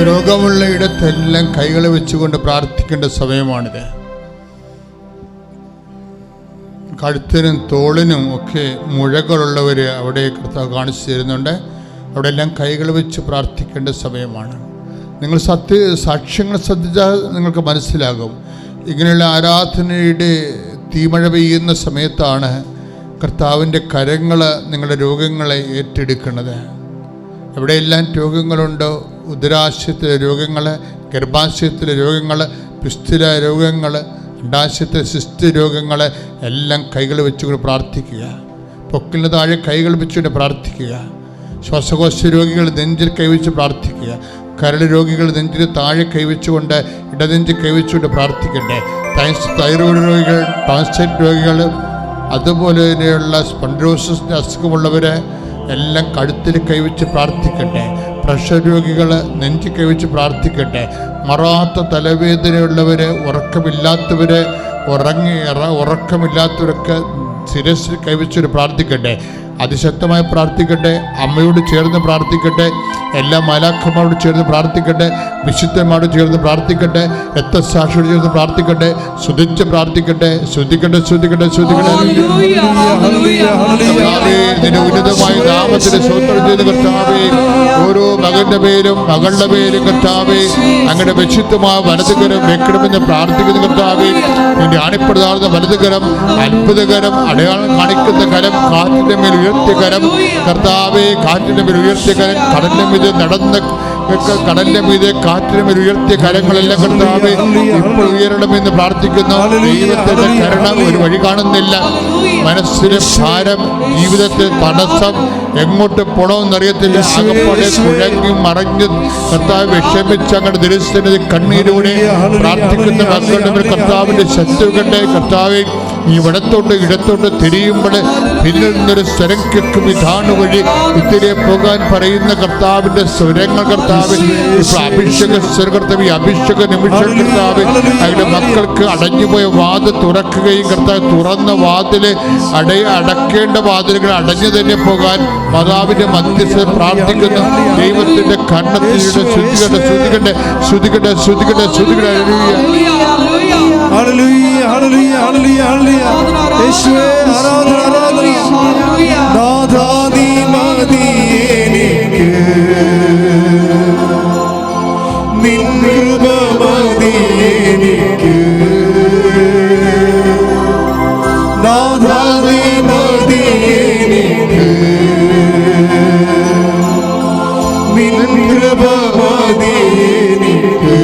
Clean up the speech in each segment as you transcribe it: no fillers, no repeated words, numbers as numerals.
രോഗമുള്ള ഇടത്തെല്ലാം കൈകൾ വെച്ചുകൊണ്ട് പ്രാർത്ഥിക്കേണ്ട സമയമാണിത്. കഴുത്തിനും തോളിനും ഒക്കെ മുഴകളുള്ളവർ അവിടെ കർത്താവ് കാണിച്ചു തരുന്നുണ്ട്. അവിടെ എല്ലാം കൈകൾ വെച്ച് പ്രാർത്ഥിക്കേണ്ട സമയമാണ്. നിങ്ങൾ സാക്ഷ്യങ്ങൾ ശ്രദ്ധിച്ചാൽ നിങ്ങൾക്ക് മനസ്സിലാകും. ഇങ്ങനെയുള്ള ആരാധനയുടെ തീമഴ പെയ്യുന്ന സമയത്താണ് കർത്താവിൻ്റെ കരങ്ങൾ നിങ്ങളുടെ രോഗങ്ങളെ ഏറ്റെടുക്കുന്നത്. എവിടെയെല്ലാം രോഗങ്ങളുണ്ടോ, ഉദരാശയത്തിലെ രോഗങ്ങൾ, ഗർഭാശയത്തിലെ രോഗങ്ങൾ, പിസ്തുല രോഗങ്ങൾ, അണ്ടാശയത്തിലെ സിസ്റ്റ് രോഗങ്ങൾ എല്ലാം കൈകൾ വെച്ചുകൊണ്ട് പ്രാർത്ഥിക്കുക. പൊക്കിന് താഴെ കൈകൾ വെച്ചുകൊണ്ട് പ്രാർത്ഥിക്കുക. ശ്വാസകോശ രോഗികൾ നെഞ്ചിൽ കൈവച്ച് പ്രാർത്ഥിക്കുക. കരൾ രോഗികൾ നെഞ്ചിന് താഴെ കൈവച്ചുകൊണ്ട് ഇടനെഞ്ചിൽ കൈവച്ചുകൊണ്ട് പ്രാർത്ഥിക്കട്ടെ. തൈറോയ്ഡ് രോഗികൾ, ട്രാൻസ്പ്ലാന്റ് രോഗികൾ, അതുപോലെ തന്നെയുള്ള സ്പോണ്ടിലോസിസിൻ്റെ അസുഖമുള്ളവർ എല്ലാം കഴുത്തിൽ കൈവച്ച് പ്രാർത്ഥിക്കട്ടെ. പ്രഷർ രോഗികൾ നെഞ്ചിൽ കൈവച്ച് പ്രാർത്ഥിക്കട്ടെ. മറാത്ത തലവേദനയുള്ളവർ, ഉറക്കമില്ലാത്തവരൊക്കെ ശിരസിൽ കൈവച്ചൊരു പ്രാർത്ഥിക്കട്ടെ. അതിശക്തമായി പ്രാർത്ഥിക്കട്ടെ. അമ്മയോട് ചേർന്ന് പ്രാർത്ഥിക്കട്ടെ. എല്ലാ മാലാഖമാരോട് ചേർന്ന് പ്രാർത്ഥിക്കട്ടെ. വിശുദ്ധന്മാരോട് ചേർന്ന് പ്രാർത്ഥിക്കട്ടെ. രക്തസാക്ഷിയോട് ചേർന്ന് പ്രാർത്ഥിക്കട്ടെ. സ്തുതിച്ച് പ്രാർത്ഥിക്കട്ടെ. ശ്രുതിക്കട്ടെ. നിന്റെ ഉന്നതമായ നാമത്തിന് സ്തോത്രം ചെയ്ത് കർത്താവേ, ഓരോ മകന്റെ പേരും മകളുടെ പേരും കർത്താവേ അങ്ങയുടെ വിശുദ്ധമായ വലതുകരം വെക്കണമെന്ന് പ്രാർത്ഥിക്കുന്ന കർത്താവേ, നിന്റെ ആണിപ്പെടുതാർന്ന വലതുകരം, അത്ഭുതകരം, അടയാളം കാണിക്കുന്ന കരം, കാറ്റിന്റെ മേൽ ഉയർത്തിയ കരം കർത്താവേ, കാറ്റിന്റെ മേൽ ഉയർത്തിയ കരം, കടലിന്റെ മീതെ കടലിന്റെ മീതെ കാറ്റിന്റെ മേൽ ഉയർത്തിയ കരങ്ങളെല്ലാം കർത്താവേ ഇപ്പോൾ ഉയരണമെന്ന് പ്രാർത്ഥിക്കുന്നു. ദൈവത്തിന്റെ കരുണ ഒരു വഴി കാണുന്നില്ല. മനസ്സിലെ ഭാരം, ജീവിതത്തിൽ തടസ്സം, എങ്ങോട്ട് പോണമെന്നറിയത്തില്ല. അകപ്പാടെ കുഴങ്ങി മറഞ്ഞ് കർത്താവ് വിഷമിച്ച് അങ്ങയുടെ ദുരസ്ഥനത് കണ്ണീരോടെ പ്രാർത്ഥിക്കുന്ന മക്കളുടെ മേൽ കർത്താവിന്റെ ശത്രുക്കളുടെ കർത്താവെ ഈ ഇടത്തോട്ട് തിരിയുമ്പോൾ പിന്നിൽ നിന്നൊരു സ്വരം കേൾക്കും. ഇതാണ് വഴി, ഇതിലെ പോകാൻ പറയുന്ന കർത്താവിന്റെ സ്വരങ്ങൾ കർത്താവ് ഇപ്പോൾ അഭിഷേക സ്വരകർത്താവ്, ഈ അഭിഷേക നിമിഷം കർത്താവ് അവരുടെ മക്കൾക്ക് അടഞ്ഞുപോയ വാതിൽ തുറക്കുകയും കർത്താവ് തുറന്ന വാതില് അടക്കേണ്ട വാതിലുകൾ അടഞ്ഞു തന്നെ പോകാൻ മാതാവിന്റെ മധ്യസ്ഥ പ്രാർത്ഥിക്കുന്നു. ദൈവത്തിന്റെ കണ്ണത്തിലൂടെ ശ്രുതികട്ടെ. ഹല്ലേലൂയ, ഹല്ലേലൂയ, ഹല്ലേലൂയ, ഹല്ലേലൂയ. യേശുവേ ആരാധന, ആരാധന. നാഥാ നീ മതി എനിക്ക്, നിൻ കൃപ മതി എനിക്ക്. നാഥാ നീ മതി എനിക്ക്, നിൻ കൃപ മതി എനിക്ക്.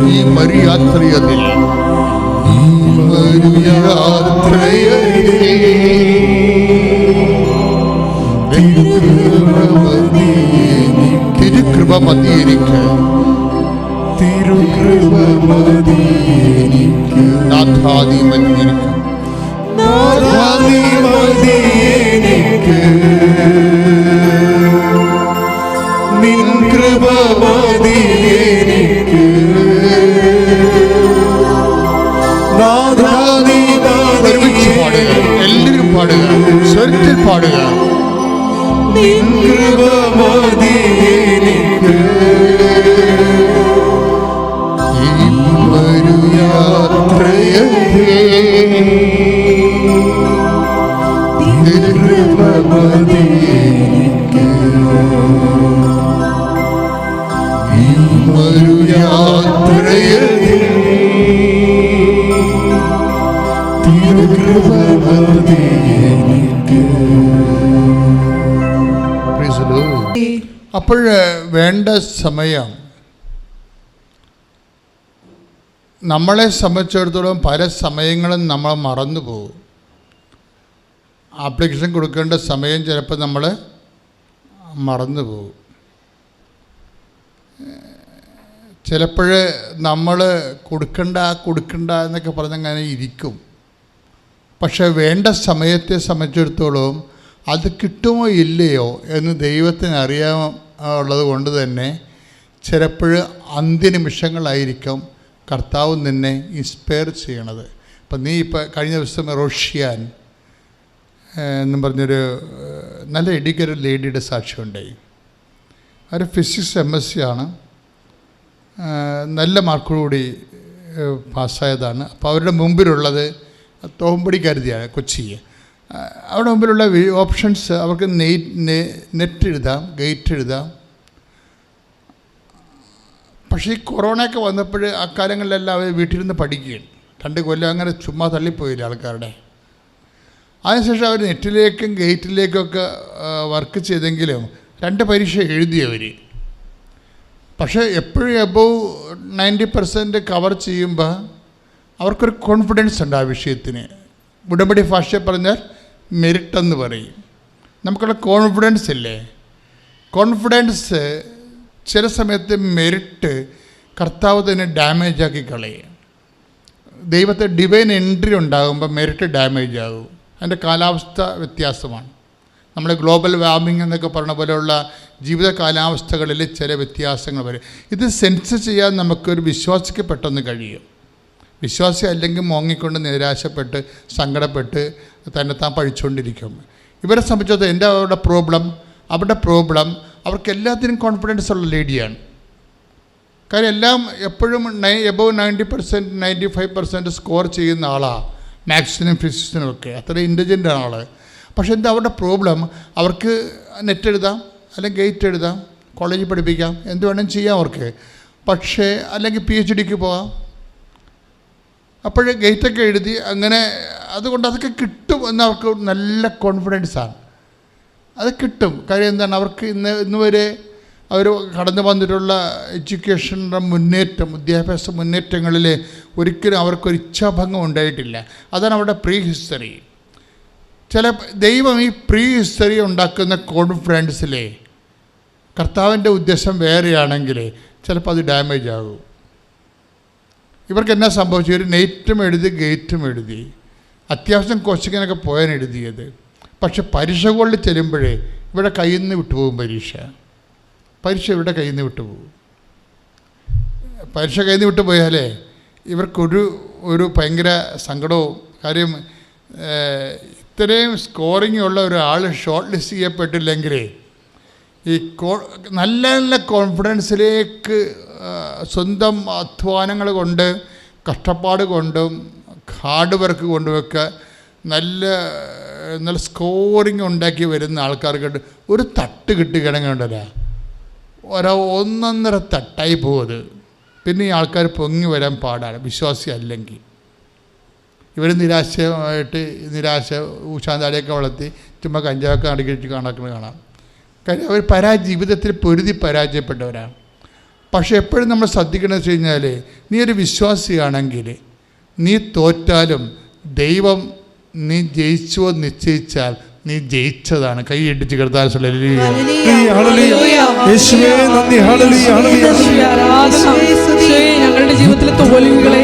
ഈ മരുയാത്രയതിൽ തിരുകൃപ മതി എനിക്ക്, തിരുകൃപ മതി എനിക്ക്. നാഥാ നീ മതി എനിക്ക്, നാഥാ നീ മതി എനിക്ക്, നിൻ കൃപ മതി എനിക്ക്. നാഥാ നീ മതി, എല്ലാവരും പാടുക, സ്വരത്തിൽ പാടുക. നിൻ കൃപ മതി എനിക്ക്. ഈ തിരുകൃപ മതി എനിക്ക്. ഈ മരുയാത്രയിൽ തിരുകൃപ മതി എനിക്ക്. അപ്പോൾ വേണ്ട സമയം നമ്മളെ സംബന്ധിച്ചിടത്തോളം പല സമയങ്ങളും നമ്മൾ മറന്നു പോകും. ആപ്ലിക്കേഷൻ കൊടുക്കേണ്ട സമയം ചിലപ്പോൾ നമ്മൾ മറന്നു പോകും. ചിലപ്പോൾ നമ്മൾ കൊടുക്കണ്ട എന്നൊക്കെ പറഞ്ഞങ്ങനെ ഇരിക്കും. പക്ഷെ വേണ്ട സമയത്തെ സംബന്ധിച്ചിടത്തോളം അത് കിട്ടുമോ ഇല്ലയോ എന്ന് ദൈവത്തിന് അറിയാനുള്ളത് കൊണ്ട് തന്നെ ചിലപ്പോൾ അന്ത്യനിമിഷങ്ങളായിരിക്കും, കർത്താവ് നിന്നെ ഇൻസ്പയർ ചെയ്യണത്. അപ്പം നീ ഇപ്പോൾ കഴിഞ്ഞ ദിവസം റോഷ്യാൻ എന്നും പറഞ്ഞൊരു നല്ല ഇടുക്കിയൊരു ലേഡിയുടെ സാക്ഷ്യമുണ്ടായി. അവർ ഫിസിക്സ് MS ആണ്, നല്ല മാർക്കോടുകൂടി പാസ്സായതാണ്. അപ്പോൾ അവരുടെ മുമ്പിലുള്ളത് തോമ്പടിക്കാരുതിയാണ്, കൊച്ചി. അവിടെ മുമ്പിലുള്ള ഓപ്ഷൻസ് അവർക്ക് നെറ്റ് എഴുതാം, ഗേറ്റ് എഴുതാം. പക്ഷേ ഈ കൊറോണയൊക്കെ വന്നപ്പോൾ അക്കാലങ്ങളിലെല്ലാം അവർ വീട്ടിലിരുന്ന് പഠിക്കുകയാണ്. 2 കൊല്ലം അങ്ങനെ ചുമ്മാ തള്ളിപ്പോയില്ല ആൾക്കാരുടെ. അതിനുശേഷം അവർ നെറ്റിലേക്കും ഗേറ്റിലേക്കൊക്കെ വർക്ക് ചെയ്തെങ്കിലും 2 പരീക്ഷ എഴുതിയവർ. പക്ഷേ എപ്പോഴും എബവ് 90% കവർ ചെയ്യുമ്പോൾ അവർക്കൊരു കോൺഫിഡൻസ് ഉണ്ട് ആ വിഷയത്തിന്. ഉടമ്പടി ഭാഷ പറഞ്ഞാൽ മെറിറ്റെന്ന് പറയും. നമുക്കുള്ള കോൺഫിഡൻസ് ഇല്ലേ, കോൺഫിഡൻസ് ചില സമയത്ത് മെറിറ്റ് കർത്താവ് തന്നെ ഡാമേജ് ആക്കി കളയും. ദൈവത്തെ ഡിവൈൻ എൻട്രി ഉണ്ടാകുമ്പോൾ മെറിറ്റ് ഡാമേജ് ആകും. അതിൻ്റെ കാലാവസ്ഥ വ്യത്യാസമാണ്. നമ്മൾ ഗ്ലോബൽ വാർമിംഗ് എന്നൊക്കെ പറഞ്ഞ പോലെയുള്ള ജീവിത കാലാവസ്ഥകളിൽ ചില വ്യത്യാസങ്ങൾ വരും. ഇത് സെൻസ് ചെയ്യാൻ നമുക്കൊരു വിശ്വാസിക്ക് പെട്ടെന്ന് കഴിയും. വിശ്വാസി അല്ലെങ്കിൽ മോങ്ങിക്കൊണ്ട് നിരാശപ്പെട്ട് സങ്കടപ്പെട്ട് തന്നെത്താൻ പഴിച്ചുകൊണ്ടിരിക്കും. ഇവരെ സംബന്ധിച്ചത് എൻ്റെ അവരുടെ പ്രോബ്ലം അവർക്ക് എല്ലാത്തിനും കോൺഫിഡൻസ് ഉള്ള ലേഡിയാണ്. കാര്യം എല്ലാം എപ്പോഴും എബവ് 90% 95% സ്കോർ ചെയ്യുന്ന ആളാണ്. മാത്സിനും ഫിസിക്സിനും ഒക്കെ അത്ര ഇൻ്റലിജൻ്റ് ആണ് ആൾ. പക്ഷേ എന്താ അവരുടെ പ്രോബ്ലം, അവർക്ക് നെറ്റ് എഴുതാം, അല്ലെങ്കിൽ ഗേറ്റ് എഴുതാം, കോളേജിൽ പഠിപ്പിക്കാം, എന്ത് വേണമെങ്കിലും ചെയ്യാം അവർക്ക്. പക്ഷേ അല്ലെങ്കിൽ PhDക്ക് പോകാം. അപ്പോഴേ ഗേറ്റൊക്കെ എഴുതി അങ്ങനെ അതുകൊണ്ട് അതൊക്കെ കിട്ടും എന്നവർക്ക് നല്ല കോൺഫിഡൻസാണ്. അത് കിട്ടും. കാര്യം എന്താണ്, അവർക്ക് ഇന്ന് വരെ അവർ കടന്നു വന്നിട്ടുള്ള എഡ്യൂക്കേഷൻ്റെ മുന്നേറ്റം, വിദ്യാഭ്യാസ മുന്നേറ്റങ്ങളിൽ ഒരിക്കലും അവർക്കൊരു ഇച്ഛാഭംഗം ഉണ്ടായിട്ടില്ല. അതാണ് അവരുടെ പ്രീ ഹിസ്റ്ററി. ചില ദൈവം ഈ പ്രീ ഹിസ്റ്ററി ഉണ്ടാക്കുന്ന കോൺഫിഡൻസിലെ കർത്താവിൻ്റെ ഉദ്ദേശം വേറെയാണെങ്കിൽ ചിലപ്പോൾ അത് ഡാമേജ് ആകും. ഇവർക്ക് എന്നാ സംഭവിച്ചു, ഒരു നെറ്റും എഴുതി ഗേറ്റും എഴുതി, അത്യാവശ്യം കോച്ചിങ്ങിനൊക്കെ പോയാൻ എഴുതിയത്. പക്ഷെ പരീക്ഷകളിൽ ചെല്ലുമ്പോഴേ ഇവിടെ കയ്യിൽ നിന്ന് വിട്ടുപോകും. പരീക്ഷ ഇവിടെ കയ്യിൽ നിന്ന് വിട്ടുപോകും. പരീക്ഷ കയ്യിൽ നിന്ന് വിട്ടുപോയാലേ ഇവർക്കൊരു ഭയങ്കര സങ്കടവും. കാര്യം ഇത്രയും സ്കോറിംഗ് ഉള്ള ഒരാൾ ഷോർട്ട് ലിസ്റ്റ് ചെയ്യപ്പെട്ടില്ലെങ്കിലേ ഈ നല്ല നല്ല കോൺഫിഡൻസിലേക്ക് സ്വന്തം അധ്വാനങ്ങൾ കൊണ്ട് കഷ്ടപ്പാട് കൊണ്ടും ഹാർഡ് വർക്ക് കൊണ്ടുമൊക്കെ നല്ല സ്കോറിങ് ഉണ്ടാക്കി വരുന്ന ആൾക്കാർക്ക് ഒരു തട്ട് കിട്ടുകയാണെങ്കിൽ ഉണ്ടല്ലോ, ഒന്നൊന്നര തട്ടായി പോകുന്നത്. പിന്നെ ഈ ആൾക്കാർ പൊങ്ങി വരാൻ പാടാണ് വിശ്വാസി അല്ലെങ്കിൽ. ഇവർ നിരാശ ഊശാന്താടിയൊക്കെ വളർത്തി ചുമ്മാ കഞ്ചാവൊക്കെ അടുക്കിട്ട് കണക്കിന് കാണാം. കാര്യം അവർ ജീവിതത്തിൽ പൊരുതി പരാജയപ്പെട്ടവരാണ്. പക്ഷേ എപ്പോഴും നമ്മൾ ശ്രദ്ധിക്കണമെന്ന് വെച്ച് കഴിഞ്ഞാൽ, നീ ഒരു വിശ്വാസിയാണെങ്കിൽ നീ തോറ്റാലും ദൈവം നീ ജയിച്ചുവോ നിശ്ചയിച്ചാൽ നീ ജയിച്ചതാണ്. കൈ ഇടിച്ച് കിടത്താൻ ഞങ്ങളുടെ ജീവിതത്തിലെ തോൽവികളെ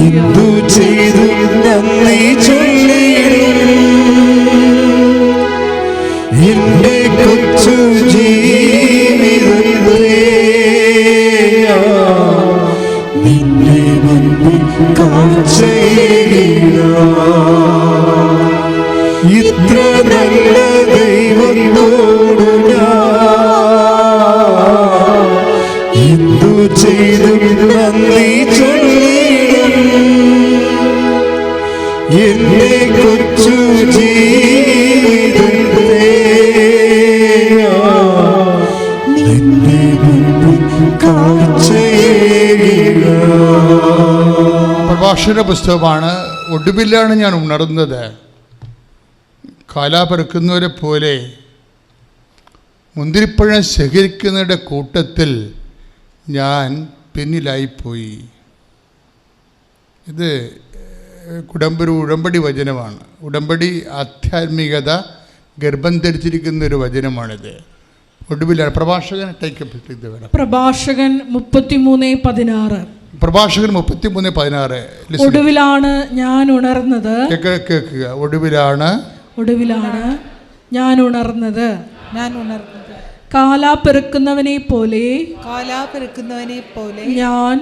എന്തു ചെയ്തു നന്ദി ചൊല്ലി എന്റെ കൊച്ചു ജീവിതത്തെ നിന്റെ മുൻപിൽ കാഴ്ചയില്ല. ഇത്ര നല്ല ദൈവത്തോടു ഞാൻ എന്തു ചെയ്തു നന്ദി ചൊല്ലിടും എന്റെ കൊച്ചു ജീവിതത്തെ നിന്റെ മുൻപിൽ കാഴ്ചയില്ല. പ്രഭാഷണ പുസ്തകമാണ്. ഒടുവിലാണ് ഞാൻ ഉണർന്നത്. കാലാപെറുക്കുന്നവരെ പോലെ മുന്തിരിപ്പഴം ശേഖരിക്കുന്നവരുടെ കൂട്ടത്തിൽ ഞാൻ പിന്നിലായിപ്പോയി. ഇത് ഉടമ്പടി വചനമാണ്. ഉടമ്പടി ആധ്യാത്മികത ഗർഭം ധരിച്ചിരിക്കുന്നൊരു വചനമാണിത്. ഒടുവിലാണ് പ്രഭാഷകൻ പ്രഭാഷകൻ 33:16. പ്രഭാഷകൻ 33:16. ഒടുവിലാണ് ഞാൻ ഉണർന്നത്. കേൾക്കുക. ഒടുവിലാണ് ഞാൻ ഉണർന്നത്. കാലാപ്പെറുക്കുന്നവനെ പോലെ ഞാൻ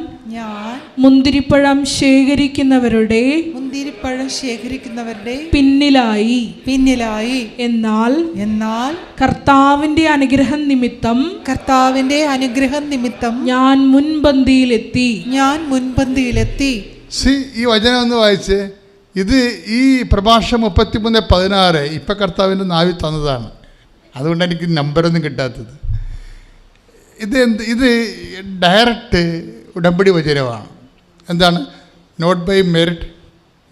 മുന്തിരിപ്പഴം ശേഖരിക്കുന്നവരുടെ പിന്നിലായി എന്നാൽ കർത്താവിന്റെ അനുഗ്രഹം നിമിത്തം ഞാൻ മുൻപന്തിയിലെത്തി. ഈ വചനം ഒന്ന് വായിച്ച്. ഇത് ഈ പ്രഭാഷണം 33:16 ഇപ്പം കർത്താവിൻ്റെ നാവിൽ തന്നതാണ്. അതുകൊണ്ട് എനിക്ക് നമ്പറൊന്നും കിട്ടാത്തത്. ഇത് ഡയറക്റ്റ് ഉടമ്പടി വചനമാണ്. എന്താണ്? Not by merit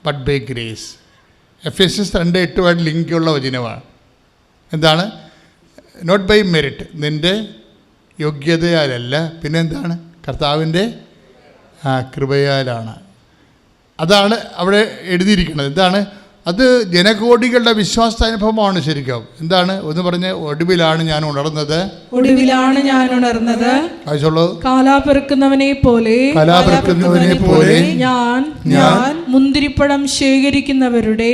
but by grace. Ephesians 2:8 ലിങ്കുള്ള വചനമാണ്. എന്താണ്? നോട്ട് ബൈ മെറിറ്റ്, നിൻ്റെ യോഗ്യതയാലല്ല, പിന്നെ എന്താണ്? കർത്താവിൻ്റെ കൃപയാലാണ്. അതാണ് അവിടെ എഴുതിയിരിക്കുന്നത്. എന്താണ് അത്? ജനകോടികളുടെ വിശ്വാസാനുഭവമാണ് ശരിക്കും. എന്താണ് ഒന്ന് പറഞ്ഞ്? ഒടുവിലാണ് ഞാൻ ഉണർന്നത്. കാലാപെറുക്കുന്നവനെ പോലെ ഞാൻ മുന്തിരിപ്പഴം ശേഖരിക്കുന്നവരുടെ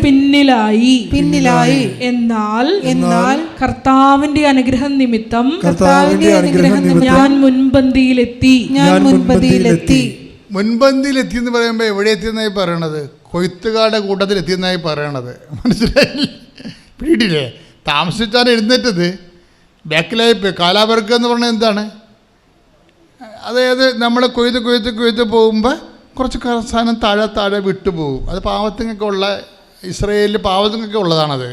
പിന്നിലായി. എന്നാൽ കർത്താവിന്റെ അനുഗ്രഹം നിമിത്തം ഞാൻ മുൻപന്തിയിലെത്തി. മുൻപന്തിയിലെത്തി എന്ന് പറയുമ്പോൾ എവിടെ എത്തിയെന്നായി പറയണത്? കൊയ്ത്തുകാരുടെ കൂട്ടത്തിൽ എത്തിയെന്നായി പറയണത്. മനസ്സിലായില്ലേ? പിടിയില്ലേ? താമസിച്ചാണ് എഴുന്നേറ്റത്, ബാക്കിലായി പോയി. കാലാപെറുക്കുക എന്ന് പറഞ്ഞാൽ എന്താണ്? അതായത് നമ്മൾ കൊയ്ത്ത് പോകുമ്പോൾ കുറച്ച് സാധനം താഴെ വിട്ടുപോകും. അത് പാവത്തിനൊക്കെ ഉള്ള, ഇസ്രയേലിൽ പാവത്തിനൊക്കെ ഉള്ളതാണത്.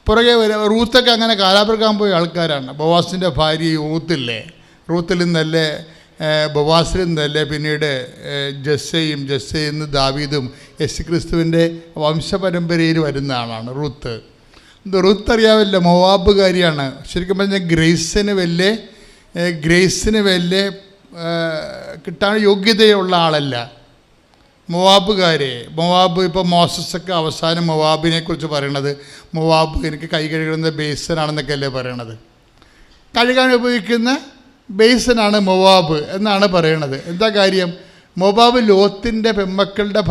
പുറകെ റൂത്തൊക്കെ അങ്ങനെ കാലാപെറുക്കാൻ പോയ ആൾക്കാരാണ്. ബോവാസിൻ്റെ ഭാര്യ റൂത്തില്ലേ? റൂത്തിൽ നിന്നല്ലേ, ബോവാസിൽ നിന്നല്ലേ പിന്നീട് ജസ്സയും നിന്ന് ദാവീദും യേശുക്രിസ്തുവിൻ്റെ വംശപരമ്പരയിൽ വരുന്ന ആളാണ് റൂത്ത്. റൂത്ത് അറിയാമല്ലോ, മോവാബുകാരിയാണ്. ശരിക്കും പറഞ്ഞാൽ ഗ്രേസിന് വലിയ കിട്ടാൻ യോഗ്യതയുള്ള ആളല്ല. മൊവാബ് ഇപ്പോൾ മോസസൊക്കെ അവസാനം മൊവാബിനെ കുറിച്ച് പറയണത്, മൊവാബ് എനിക്ക് കൈ കഴുകുന്ന ബേസനാണെന്നൊക്കെ അല്ലേ പറയണത്. കഴുകാൻ ഉപയോഗിക്കുന്ന ബേസനാണ് മൊവാബ് എന്നാണ് പറയണത്. എന്താ കാര്യം? മൊവാബ് ലോത്തിൻ്റെ പെൺമക്കളുടെ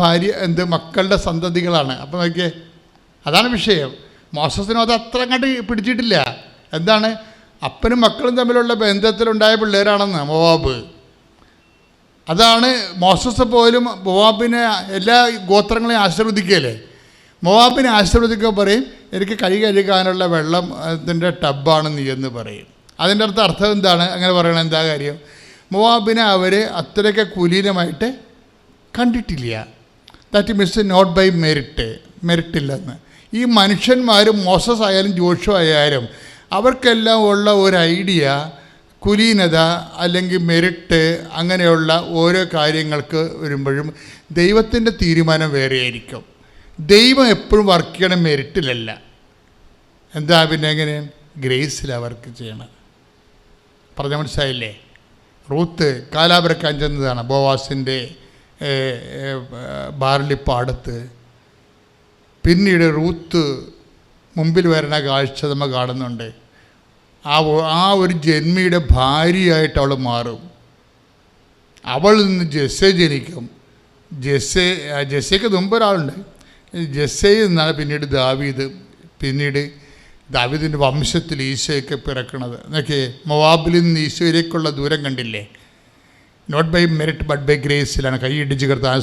മക്കളുടെ സന്തതികളാണ്. അപ്പം നോക്കിയേ, അതാണ് വിഷയം. മോസസിനും അത് അത്ര അങ്ങോട്ട് പിടിച്ചിട്ടില്ല. എന്താണ്? അപ്പനും മക്കളും തമ്മിലുള്ള ബന്ധത്തിലുണ്ടായ പിള്ളേരാണെന്ന് മൊവാബ്. അതാണ് മോസസ് പോലും മൊവാബിനെ എല്ലാ ഗോത്രങ്ങളെയും ആശീർവദിക്കുകയല്ലേ. മൊവാബിനെ ആശീർവദിക്കുക പറയും, എനിക്ക് കൈ കഴുകാനുള്ള വെള്ളം അതിൻ്റെ ടബ്ബാണ് നീ എന്ന് പറയും. അതിൻ്റെ അർത്ഥം എന്താണ്? അങ്ങനെ പറയണത് എന്താ കാര്യം? മൊവാബിനെ അവർ അത്രയ്ക്ക് കുലീനമായിട്ട് കണ്ടിട്ടില്ല. ദാറ്റ് മീൻസ് നോട്ട് ബൈ മെറിറ്റില്ലെന്ന്. ഈ മനുഷ്യന്മാരും മോസസ് ആയാലും ജോഷു ആയാലും അവർക്കെല്ലാം ഉള്ള ഒരു ഐഡിയ, കുലീനത അല്ലെങ്കിൽ മെറിറ്റ്, അങ്ങനെയുള്ള ഓരോ കാര്യങ്ങൾക്ക് വരുമ്പോഴും ദൈവത്തിൻ്റെ തീരുമാനം വേറെയായിരിക്കും. ദൈവം എപ്പോഴും വർക്ക് ചെയ്യണം മെറിറ്റിലല്ല. എന്താ പിന്നെ എങ്ങനെയാണ്? ഗ്രേസിലാണ് വർക്ക് ചെയ്യണം. പറഞ്ഞ മനസ്സിലായില്ലേ? റൂത്ത് കാലാപെറുക്കാൻ ചെന്നതാണ് ബോവാസിൻ്റെ ബാർലിപ്പാടത്ത്. പിന്നീട് റൂത്ത് മുമ്പിൽ വരുന്ന കാഴ്ച നമ്മൾ കാണുന്നുണ്ട്. ആ ഒരു ജന്മിയുടെ ഭാര്യയായിട്ട് അവൾ മാറും. അവൾ നിന്ന് ജെസ്സെ ജനിക്കും. ജെസ്സയ്ക്ക് മുമ്പ് ഒരാളുണ്ട്. ജെസ്സയിൽ നിന്നാണ് പിന്നീട് ദാവീദിൻ്റെ വംശത്തിൽ ഈശോയൊക്കെ പിറക്കണത്. എന്നൊക്കെ മൊവാബിൽ നിന്ന് ഈശോയിലേക്കുള്ള ദൂരം കണ്ടില്ലേ? Not by merit but by ഗ്രേസിലാണ്. കൈ ഇടിച്ച് കർത്താൻ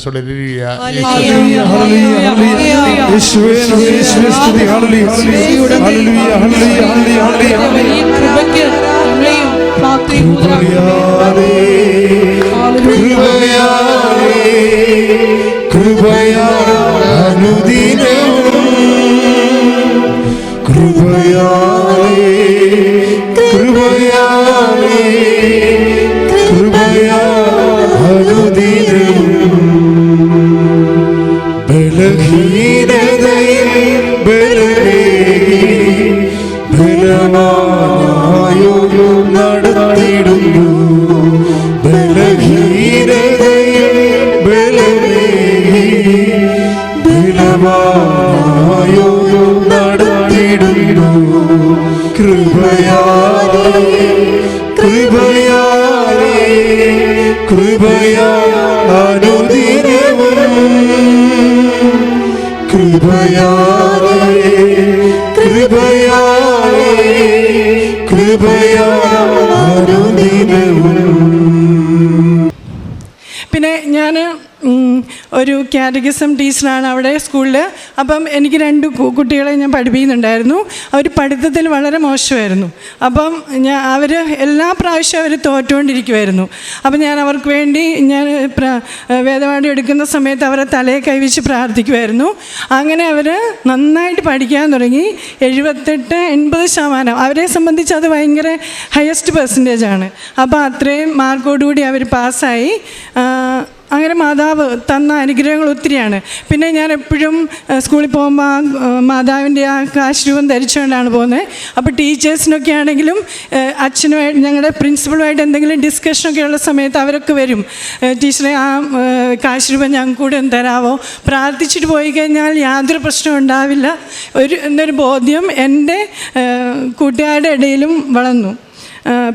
കൃപയാലേ പിന്നെ ഞാൻ ഒരു കാറ്റഗിസം ടീച്ചറാണ് അവിടെ സ്കൂളിൽ. അപ്പം എനിക്ക് 2 കുട്ടികളെ ഞാൻ പഠിപ്പിക്കുന്നുണ്ടായിരുന്നു. അവർ പഠിത്തത്തിൽ വളരെ മോശമായിരുന്നു. അപ്പം അവർ എല്ലാ പ്രാവശ്യവും അവർ തോറ്റുകൊണ്ടിരിക്കുമായിരുന്നു. അപ്പം ഞാൻ അവർക്ക് വേണ്ടി വേദപാഠം എടുക്കുന്ന സമയത്ത് അവരെ തലയെ കൈവച്ച് പ്രാർത്ഥിക്കുമായിരുന്നു. അങ്ങനെ അവർ നന്നായിട്ട് പഠിക്കാൻ തുടങ്ങി. 78-80% അവരെ സംബന്ധിച്ച് അത് ഭയങ്കര ഹയസ്റ്റ് പെർസെൻറ്റേജാണ്. അപ്പോൾ അത്രയും മാർക്കോടുകൂടി അവർ പാസ്സായി. അങ്ങനെ മാതാവ് തന്ന അനുഗ്രഹങ്ങൾ ഒത്തിരിയാണ്. പിന്നെ ഞാൻ എപ്പോഴും സ്കൂളിൽ പോകുമ്പോൾ മാതാവിൻ്റെ ആ കാശ് രൂപം ധരിച്ചുകൊണ്ടാണ് പോകുന്നത്. അപ്പോൾ ടീച്ചേഴ്സിനൊക്കെ ആണെങ്കിലും അച്ഛനുമായിട്ട് ഞങ്ങളുടെ പ്രിൻസിപ്പളുമായിട്ട് എന്തെങ്കിലും ഡിസ്കഷനൊക്കെ ഉള്ള സമയത്ത് അവരൊക്കെ വരും, ടീച്ചറെ ആ കാശ് രൂപം ഞങ്ങൾക്ക് കൂടെ ഒന്ന് തരാമോ, പ്രാർത്ഥിച്ചിട്ട് പോയി കഴിഞ്ഞാൽ യാതൊരു പ്രശ്നവും ഉണ്ടാവില്ല എന്നൊരു ബോധ്യം എൻ്റെ കൂട്ടുകാരുടെ ഇടയിലും വളർന്നു.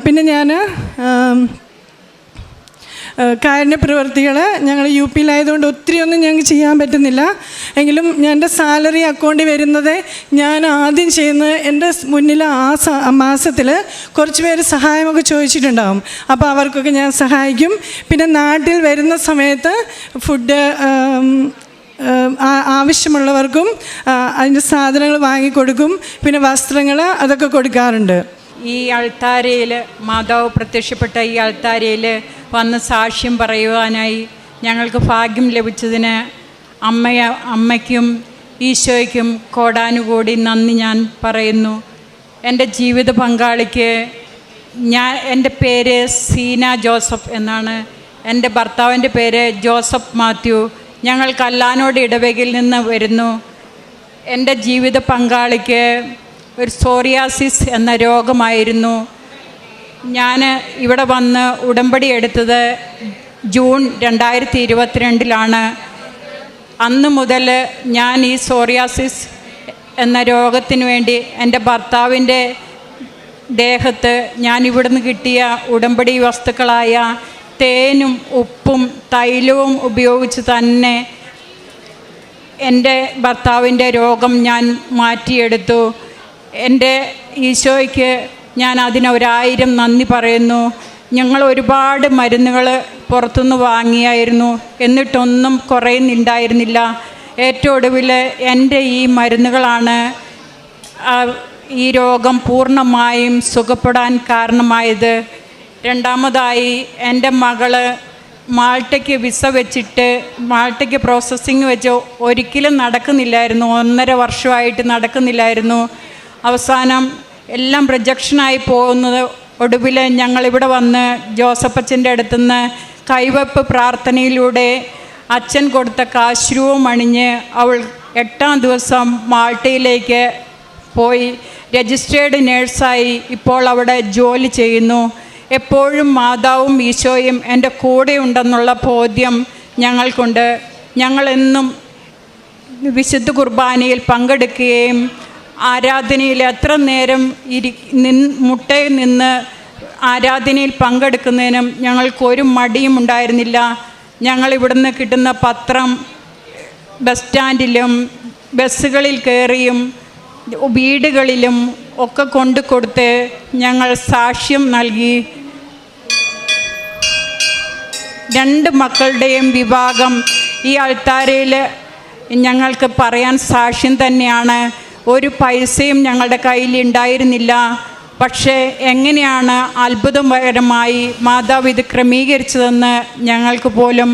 പിന്നെ ഞാൻ കാരുണ്യ പ്രവൃത്തികൾ ഞങ്ങൾ UP യിലായതുകൊണ്ട് ഒത്തിരിയൊന്നും ഞങ്ങൾക്ക് ചെയ്യാൻ പറ്റുന്നില്ല. എങ്കിലും എൻ്റെ സാലറി അക്കൗണ്ടിൽ വരുന്നത് ഞാൻ ആദ്യം ചെയ്യുന്നത് എൻ്റെ മുന്നിൽ ആ മാസത്തിൽ കുറച്ച് പേര് സഹായമൊക്കെ ചോദിച്ചിട്ടുണ്ടാകും. അപ്പോൾ അവർക്കൊക്കെ ഞാൻ സഹായിക്കും. പിന്നെ നാട്ടിൽ വരുന്ന സമയത്ത് ഫുഡ് ആവശ്യമുള്ളവർക്കും അതിൻ്റെ സാധനങ്ങൾ വാങ്ങിക്കൊടുക്കും. പിന്നെ വസ്ത്രങ്ങൾ അതൊക്കെ കൊടുക്കാറുണ്ട്. ഈ അൾത്താരയിൽ മാതാവ് പ്രത്യക്ഷപ്പെട്ട ഈ അൾത്താരയിൽ വന്ന് സാക്ഷ്യം പറയുവാനായി ഞങ്ങൾക്ക് ഭാഗ്യം ലഭിച്ചതിന് അമ്മയ്ക്കും ഈശോയ്ക്കും കോടാനുകോടി നന്ദി ഞാൻ പറയുന്നു. എൻ്റെ ജീവിത പങ്കാളിക്ക് എൻ്റെ പേര് സീന ജോസഫ് എന്നാണ്. എൻ്റെ ഭർത്താവിൻ്റെ പേര് ജോസഫ് മാത്യു. ഞങ്ങൾ കല്ലാനോട് ഇടവകയിൽ നിന്ന് വരുന്നു. എൻ്റെ ജീവിത പങ്കാളിക്ക് ഒരു സോറിയാസിസ് എന്ന രോഗമായിരുന്നു. ഞാൻ ഇവിടെ വന്ന് ഉടമ്പടി എടുത്തത് ജൂൺ 2022 അന്ന് മുതൽ ഞാൻ ഈ സോറിയാസിസ് എന്ന രോഗത്തിന് വേണ്ടി എൻ്റെ ഭർത്താവിൻ്റെ ദേഹത്ത് ഞാൻ ഇവിടുന്ന് കിട്ടിയ ഉടമ്പടി വസ്തുക്കളായ തേനും ഉപ്പും തൈലവും ഉപയോഗിച്ച് തന്നെ എൻ്റെ ഭർത്താവിൻ്റെ രോഗം ഞാൻ മാറ്റിയെടുത്തു. എൻ്റെ ഈശോയ്ക്ക് ഞാൻ അതിന് 1000 നന്ദി പറയുന്നു. ഞങ്ങൾ ഒരുപാട് മരുന്നുകൾ പുറത്തുനിന്ന് വാങ്ങിയായിരുന്നു, എന്നിട്ടൊന്നും കുറയുന്നുണ്ടായിരുന്നില്ല. ഏറ്റവും ഒടുവിൽ എൻ്റെ ഈ മരുന്നുകളാണ് ഈ രോഗം പൂർണ്ണമായും സുഖപ്പെടാൻ കാരണമായത്. രണ്ടാമതായി എൻ്റെ മകള് മാൾട്ടയ്ക്ക് വിസ വെച്ചിട്ട് മാൾട്ടയ്ക്ക് പ്രോസസ്സിങ് വെച്ച് ഒരിക്കലും നടക്കുന്നില്ലായിരുന്നു. 1.5 വർഷമായിട്ട് നടക്കുന്നില്ലായിരുന്നു. അവസാനം എല്ലാം റിജക്ഷനായി പോകുന്നത് ഒടുവിൽ ഞങ്ങളിവിടെ വന്ന് ജോസഫച്ചൻ്റെ അടുത്തുനിന്ന് കൈവെപ്പ് പ്രാർത്ഥനയിലൂടെ അച്ഛൻ കൊടുത്ത കാശ്രൂപം അണിഞ്ഞ് അവൾ 8ാം ദിവസം മാൾട്ടയിലേക്ക് പോയി രജിസ്ട്രേഡ് നേഴ്സായി ഇപ്പോൾ അവിടെ ജോലി ചെയ്യുന്നു. എപ്പോഴും മാതാവും ഈശോയും എൻ്റെ കൂടെ ഉണ്ടെന്നുള്ള ബോധ്യം ഞങ്ങൾക്കുണ്ട്. ഞങ്ങളെന്നും വിശുദ്ധ കുർബാനയിൽ പങ്കെടുക്കുകയും ആരാധനയിൽ എത്ര നേരം മുട്ടയിൽ നിന്ന് ആരാധനയിൽ പങ്കെടുക്കുന്നതിനും ഞങ്ങൾക്കൊരു മടിയും ഉണ്ടായിരുന്നില്ല. ഞങ്ങളിവിടുന്ന് കിട്ടുന്ന പത്രം ബസ് സ്റ്റാൻഡിലും ബസ്സുകളിൽ കയറിയും വീടുകളിലും ഒക്കെ കൊണ്ടു കൊടുത്ത് ഞങ്ങൾ സാക്ഷ്യം നൽകി. 2 മക്കളുടെയും വിവാഹം ഈ അൾത്താരയിൽ ഞങ്ങൾക്ക് പറയാൻ സാക്ഷ്യം തന്നെയാണ്. ഒരു പൈസയും ഞങ്ങളുടെ കയ്യിൽ ഉണ്ടായിരുന്നില്ല. പക്ഷേ എങ്ങനെയാണ് അത്ഭുതകരമായി മാതാവ് ഇത് ക്രമീകരിച്ചതെന്ന് ഞങ്ങൾക്ക് പോലും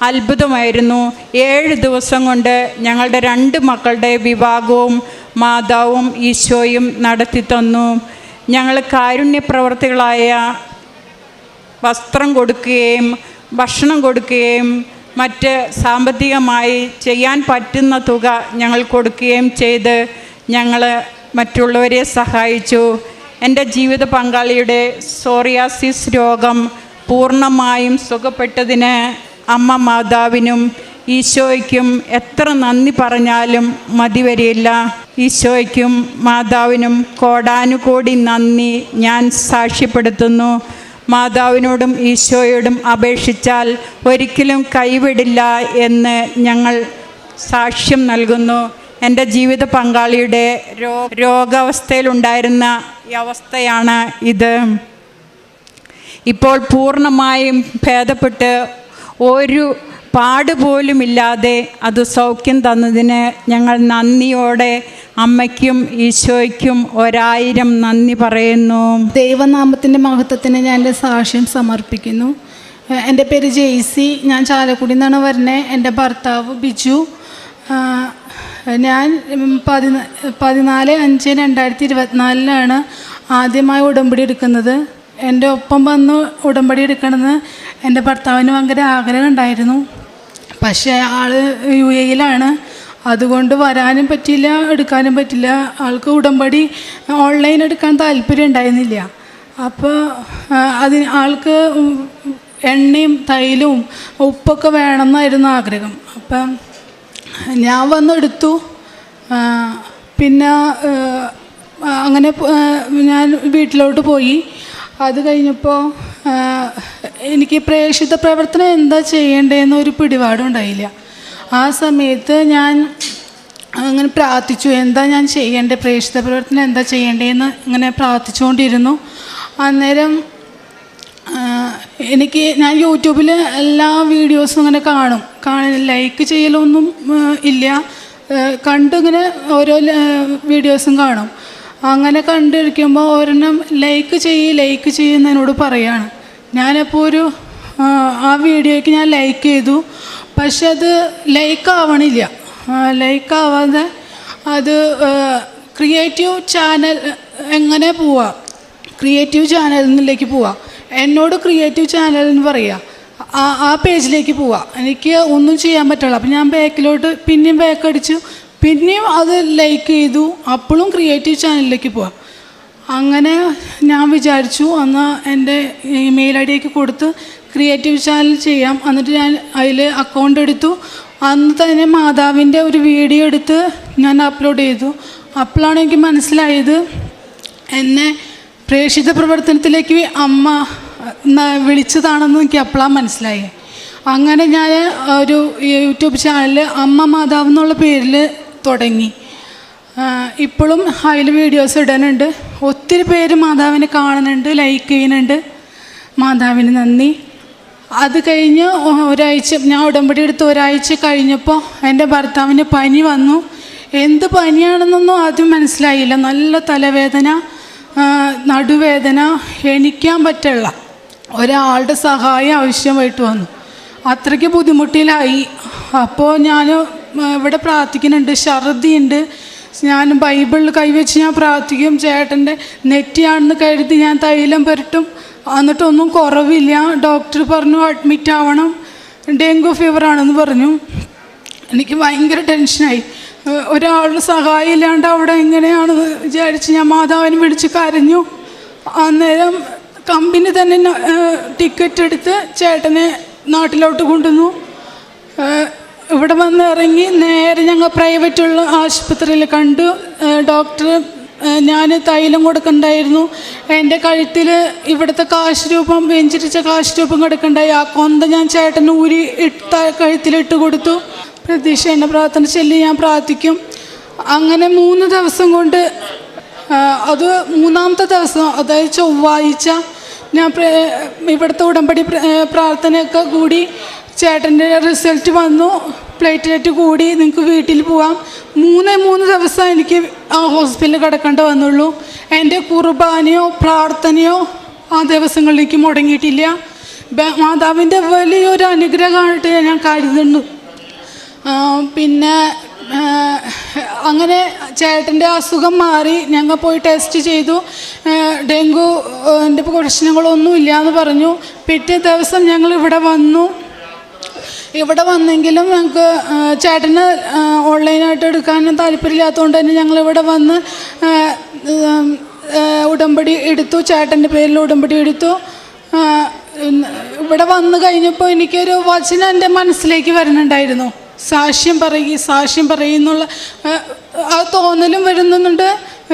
അത്ഭുതമായിരുന്നു. 7 ദിവസം കൊണ്ട് ഞങ്ങളുടെ 2 മക്കളുടെ വിവാഹവും മാതാവും ഈശോയും നടത്തി തന്നു. ഞങ്ങൾ കാരുണ്യ പ്രവർത്തികളായ വസ്ത്രം കൊടുക്കുകയും ഭക്ഷണം കൊടുക്കുകയും മറ്റ് സാമ്പത്തികമായി ചെയ്യാൻ പറ്റുന്ന തുക ഞങ്ങൾ കൊടുക്കുകയും ചെയ്ത് ഞങ്ങൾ മറ്റുള്ളവരെ സഹായിച്ചു. എൻ്റെ ജീവിത പങ്കാളിയുടെ സോറിയാസിസ് രോഗം പൂർണ്ണമായും സുഖപ്പെട്ടതിന് അമ്മ മാതാവിനും ഈശോയ്ക്കും എത്ര നന്ദി പറഞ്ഞാലും മതി വരില്ല. ഈശോയ്ക്കും മാതാവിനും കോടാനുകോടി നന്ദി ഞാൻ സാക്ഷ്യപ്പെടുത്തുന്നു. മാതാവിനോടും ഈശോയോടും അപേക്ഷിച്ചാൽ ഒരിക്കലും കൈവിടില്ല എന്ന് ഞങ്ങൾ സാക്ഷ്യം നൽകുന്നു. എൻ്റെ ജീവിത പങ്കാളിയുടെ രോഗാവസ്ഥയിലുണ്ടായിരുന്ന ഈ അവസ്ഥയാണ് ഇത്. ഇപ്പോൾ പൂർണ്ണമായും ഭേദപ്പെട്ട് ഒരു പാടുപോലുമില്ലാതെ അത് സൗഖ്യം തന്നതിന് ഞങ്ങൾ നന്ദിയോടെ അമ്മയ്ക്കും ഈശോയ്ക്കും 1000 നന്ദി പറയുന്നു. ദൈവനാമത്തിൻ്റെ മഹത്വത്തിന് ഞാൻ എൻ്റെ സാക്ഷ്യം സമർപ്പിക്കുന്നു. എൻ്റെ പേര് ജെയ്സി, ഞാൻ ചാലക്കുടിയിൽ നിന്നാണ് വരുന്നത്. എൻ്റെ ഭർത്താവ് ബിജു. ഞാൻ 14/5/2024 ആദ്യമായി ഉടമ്പടി എടുക്കുന്നത്. എൻ്റെ ഒപ്പം വന്ന് ഉടമ്പടി എടുക്കണമെന്ന് എൻ്റെ ഭർത്താവിന് ഭയങ്കര ആഗ്രഹം ഉണ്ടായിരുന്നു. പക്ഷേ ആൾ UAE-യിലാണ്. അതുകൊണ്ട് വരാനും പറ്റില്ല, എടുക്കാനും പറ്റില്ല. ആൾക്ക് ഉടമ്പടി ഓൺലൈൻ എടുക്കാൻ താല്പര്യം ഉണ്ടായിരുന്നില്ല. അപ്പോൾ ആൾക്ക് എണ്ണയും തൈലവും ഉപ്പൊക്കെ വേണമെന്നായിരുന്നു ആഗ്രഹം. അപ്പം ഞാൻ വന്നെടുത്തു. പിന്നെ അങ്ങനെ ഞാൻ വീട്ടിലോട്ട് പോയി. അത് കഴിഞ്ഞപ്പോൾ എനിക്ക് പ്രേക്ഷിത പ്രവർത്തനം എന്താ ചെയ്യേണ്ടതെന്ന് ഒരു പിടിപാടും ഉണ്ടായില്ല. ആ സമയത്ത് ഞാൻ അങ്ങനെ പ്രാർത്ഥിച്ചു, എന്താ ഞാൻ ചെയ്യേണ്ടത്, പ്രേക്ഷിത പ്രവർത്തനം എന്താ ചെയ്യേണ്ടതെന്ന് ഇങ്ങനെ പ്രാർത്ഥിച്ചുകൊണ്ടിരുന്നു. അന്നേരം ഞാൻ യൂട്യൂബിൽ എല്ലാ വീഡിയോസും ഇങ്ങനെ കാണും. ലൈക്ക് ചെയ്യലൊന്നും ഇല്ല, കണ്ടിങ്ങനെ ഓരോ വീഡിയോസും കാണും. അങ്ങനെ കണ്ടിരിക്കുമ്പോൾ ഒരെണ്ണം ലൈക്ക് ചെയ്യുന്നതിനോട് പറയാണ്. ഞാനപ്പോൾ ആ വീഡിയോയ്ക്ക് ഞാൻ ലൈക്ക് ചെയ്തു. പക്ഷെ അത് ലൈക്കാവണില്ല. ലൈക്കാവാതെ അത് ക്രിയേറ്റീവ് ചാനൽ എങ്ങനെ പോവുക, ക്രിയേറ്റീവ് ചാനലിലേക്ക് പോവുക. എന്നോട് ക്രിയേറ്റീവ് ചാനൽ എന്ന് പറയുക, ആ പേജിലേക്ക് പോവുക. എനിക്ക് ഒന്നും ചെയ്യാൻ പറ്റില്ല. അപ്പം ഞാൻ പിന്നെയും ബാക്ക് അടിച്ചു, പിന്നെയും അത് ലൈക്ക് ചെയ്തു. അപ്പോഴും ക്രിയേറ്റീവ് ചാനലിലേക്ക് പോവാം. അങ്ങനെ ഞാൻ വിചാരിച്ചു എന്നാൽ എൻ്റെ ഇമെയിൽ ID കൊടുത്ത് ക്രിയേറ്റീവ് ചാനൽ ചെയ്യാം. എന്നിട്ട് ഞാൻ അതിൽ അക്കൗണ്ട് എടുത്തു. അന്ന് തന്നെ മാതാവിൻ്റെ ഒരു വീഡിയോ എടുത്ത് ഞാൻ അപ്ലോഡ് ചെയ്തു. അപ്പോഴാണ് എനിക്ക് മനസ്സിലായത് എന്നെ പ്രേക്ഷിത പ്രവർത്തനത്തിലേക്ക് അമ്മ വിളിച്ചതാണെന്ന് എനിക്ക് അപ്പോഴാണ് മനസ്സിലായി. അങ്ങനെ ഞാൻ ഒരു യൂട്യൂബ് ചാനൽ അമ്മ മാതാവ് എന്നുള്ള പേരിൽ തുടങ്ങി. ഇപ്പോഴും അതിൽ വീഡിയോസ് ഇടാനുണ്ട്. ഒത്തിരി പേര് മാതാവിനെ കാണുന്നുണ്ട്, ലൈക്ക് ചെയ്യുന്നുണ്ട്. മാതാവിന് നന്ദി. അത് കഴിഞ്ഞ് ഞാൻ ഉടമ്പടി എടുത്ത് ഒരാഴ്ച കഴിഞ്ഞപ്പോൾ എൻ്റെ ഭർത്താവിന് പനി വന്നു. എന്ത് പനിയാണെന്നൊന്നും ആദ്യം മനസ്സിലായില്ല. നല്ല തലവേദന, നടുവേദന, എണീക്കാൻ പറ്റില്ല. ഒരാളുടെ സഹായം ആവശ്യമായിട്ട് വന്നു. അത്രയ്ക്ക് ബുദ്ധിമുട്ടിലായി. അപ്പോൾ ഞാൻ ഇവിടെ പ്രാർത്ഥിക്കുന്നുണ്ട്, ഛർദിയുണ്ട്. ഞാൻ ബൈബിളിൽ കൈവച്ച് ഞാൻ പ്രാർത്ഥിക്കും. ചേട്ടൻ്റെ നെറ്റിയാണെന്ന് കരുതി ഞാൻ തൈലം പുരട്ടും. എന്നിട്ടൊന്നും കുറവില്ല. ഡോക്ടർ പറഞ്ഞു അഡ്മിറ്റ് ആവണം, ഡെങ്കു ഫീവറാണെന്ന് പറഞ്ഞു. എനിക്ക് ഭയങ്കര ടെൻഷനായി. ഒരാളുടെ സഹായം ഇല്ലാണ്ട് അവിടെ എങ്ങനെയാണെന്ന് വിചാരിച്ച് ഞാൻ മാതാവിനെ വിളിച്ച് കരഞ്ഞു. അന്നേരം കമ്പനി തന്നെ ടിക്കറ്റ് എടുത്ത് ചേട്ടനെ നാട്ടിലോട്ട് കൊണ്ടുവന്നു. ഇവിടെ വന്ന് ഇറങ്ങി നേരെ ഞങ്ങൾ പ്രൈവറ്റുള്ള ആശുപത്രിയിൽ കണ്ടു. ഡോക്ടർ ഞാൻ തൈലം കൊടുക്കണ്ടായിരുന്നു. എൻ്റെ കഴുത്തിൽ ഇവിടുത്തെ കാശ് രൂപം, വെഞ്ചിരിച്ച കാശ് രൂപം കിടക്കണ്ടായി. ആ കൊന്ത ഞാൻ ചേട്ടന് ഊരി കഴുത്തിലിട്ട് കൊടുത്തു. പ്രതീക്ഷ എന്നെ പ്രാർത്ഥന ചൊല്ലി ഞാൻ പ്രാർത്ഥിക്കും. അങ്ങനെ 3 ദിവസം കൊണ്ട്, അത് 3ാമത്തെ ദിവസം, അതായത് ചൊവ്വാഴ്ച, ഞാൻ ഇവിടുത്തെ ഉടമ്പടി പ്രാർത്ഥനയൊക്കെ കൂടി ചേട്ടൻ്റെ റിസൾട്ട് വന്നു. പ്ലേറ്റ്ലെറ്റ് കൂടി, നിങ്ങൾക്ക് വീട്ടിൽ പോവാം. 3 ദിവസം എനിക്ക് ആ ഹോസ്പിറ്റലിൽ കിടക്കേണ്ടി വന്നുള്ളൂ. എൻ്റെ കുർബാനയോ പ്രാർത്ഥനയോ ആ ദിവസങ്ങളിലേക്ക് മുടങ്ങിയിട്ടില്ല. മാതാവിൻ്റെ വലിയൊരു അനുഗ്രഹമായിട്ട് ഞാൻ കരുതുന്നു. പിന്നെ അങ്ങനെ ചേട്ടൻ്റെ അസുഖം മാറി. ഞങ്ങൾ പോയി ടെസ്റ്റ് ചെയ്തു. ഡെങ്കുവിൻ്റെ പ്രശ്നങ്ങളൊന്നും ഇല്ലയെന്ന് പറഞ്ഞു. പിറ്റേ ദിവസം ഞങ്ങൾ ഇവിടെ വന്നു. ഇവിടെ വന്നെങ്കിലും ഞങ്ങൾക്ക് ചേട്ടന് ഓൺലൈനായിട്ട് എടുക്കാനും താല്പര്യമില്ലാത്തതുകൊണ്ട് തന്നെ ഞങ്ങളിവിടെ വന്ന് ഉടമ്പടി എടുത്തു. ചേട്ടൻ്റെ പേരിൽ ഉടമ്പടി എടുത്തു. ഇവിടെ വന്നു കഴിഞ്ഞപ്പോൾ എനിക്കൊരു വചനം എൻ്റെ മനസ്സിലേക്ക് വരുന്നുണ്ടായിരുന്നു. സാക്ഷ്യം പറയുന്നുള്ള ആ തോന്നലും വരുന്നുണ്ട്.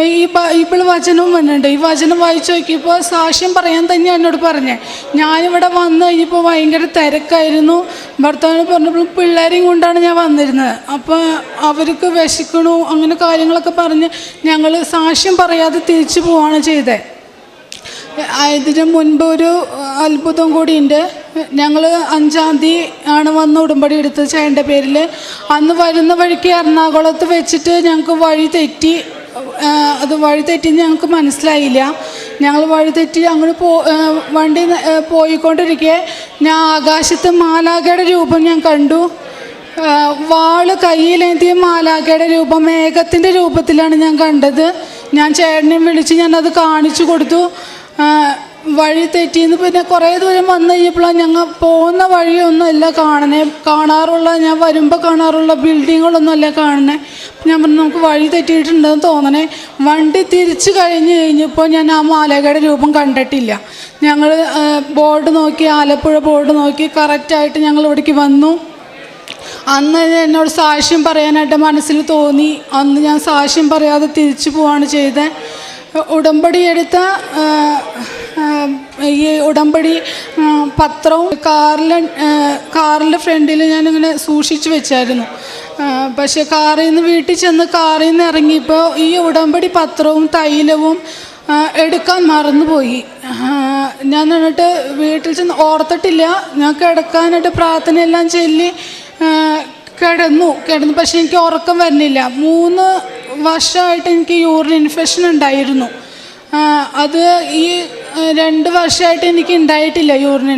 ഈ ബൈബിൾ വചനവും വന്നിട്ടുണ്ട്. ഈ വചനം വായിച്ചു നോക്കിയപ്പോൾ സാക്ഷ്യം പറയാൻ തന്നെയാണ് എന്നോട് പറഞ്ഞത്. ഞാനിവിടെ വന്നു കഴിഞ്ഞപ്പോൾ ഭയങ്കര തിരക്കായിരുന്നു. ഭർത്താവിന് പറഞ്ഞപ്പോൾ പിള്ളേരെയും കൊണ്ടാണ് ഞാൻ വന്നിരുന്നത്. അപ്പോൾ അവർക്ക് വിശക്കണു അങ്ങനെ കാര്യങ്ങളൊക്കെ പറഞ്ഞ് ഞങ്ങൾ സാക്ഷ്യം പറയാതെ തിരിച്ചു പോവുകയാണ് ചെയ്തത്. ഇതിന് മുൻപ് ഒരു അത്ഭുതം കൂടിയുണ്ട്. ഞങ്ങൾ 5-ാം തീയതി ആണ് വന്ന് ഉടമ്പടി എടുത്തത് ചേട്ടൻ്റെ പേരിൽ. അന്ന് വരുന്ന വഴിക്ക് എറണാകുളത്ത് വെച്ചിട്ട് ഞങ്ങൾക്ക് വഴി തെറ്റി. അത് വഴി തെറ്റിന്ന് ഞങ്ങൾക്ക് മനസ്സിലായില്ല. ഞങ്ങൾ വഴി തെറ്റി അങ്ങോട്ട് വണ്ടി പോയിക്കൊണ്ടിരിക്കെ ഞാൻ ആകാശത്ത് മാലാഖയുടെ രൂപം ഞാൻ കണ്ടു. വാള് കയ്യിലേന്തിയ മാലാഖയുടെ രൂപം മേഘത്തിൻ്റെ രൂപത്തിലാണ് ഞാൻ കണ്ടത്. ഞാൻ ചേട്ടനെയും വിളിച്ച് ഞാനത് കാണിച്ചു കൊടുത്തു. വഴി തെറ്റിന്ന് പിന്നെ കുറേ ദൂരം വന്നു കഴിഞ്ഞപ്പോഴാണ് ഞങ്ങൾ പോകുന്ന വഴിയൊന്നുമല്ല കാണാറുള്ള ഞാൻ വരുമ്പോൾ കാണാറുള്ള ബിൽഡിങ്ങുകളൊന്നുമല്ല കാണണേ. ഞാൻ പറഞ്ഞു നമുക്ക് വഴി തെറ്റിയിട്ടുണ്ടെന്ന് തോന്നണേ. വണ്ടി തിരിച്ചു കഴിഞ്ഞപ്പോൾ ഞാൻ ആ മാലാഖയുടെ രൂപം കണ്ടിട്ടില്ല. ഞങ്ങൾ ബോർഡ് നോക്കി, ആലപ്പുഴ ബോർഡ് നോക്കി കറക്റ്റായിട്ട് ഞങ്ങൾ ഇവിടേക്ക് വന്നു. അന്ന് എന്നോട് സാക്ഷ്യം പറയാനായിട്ട് മനസ്സിൽ തോന്നി. അന്ന് ഞാൻ സാക്ഷ്യം പറയാതെ തിരിച്ചു പോവാണ് ചെയ്തത്. ഉടമ്പടി എടുത്ത ഈ ഉടമ്പടി പത്രവും കാറിൻ്റെ ഫ്രണ്ടിൽ ഞാനിങ്ങനെ സൂക്ഷിച്ചു വെച്ചായിരുന്നു. പക്ഷേ കാറിൽ നിന്ന് വീട്ടിൽ ചെന്ന് കാറിൽ നിന്ന് ഇറങ്ങിയപ്പോൾ ഈ ഉടമ്പടി പത്രവും തൈലവും എടുക്കാൻ മറന്നുപോയി. ഞാൻ എന്നിട്ട് വീട്ടിൽ ചെന്ന് ഓർത്തിട്ടില്ല. ഞാൻ കിടക്കാനായിട്ട് പ്രാർത്ഥനയെല്ലാം ചൊല്ലി കിടന്നു. പക്ഷേ എനിക്ക് ഉറക്കം വരുന്നില്ല. 3 വർഷമായിട്ട് എനിക്ക് യൂറിൻ ഇൻഫെക്ഷൻ ഉണ്ടായിരുന്നു. അത് ഈ 2 വർഷമായിട്ട് എനിക്ക് ഉണ്ടായിട്ടില്ല യൂറിൻ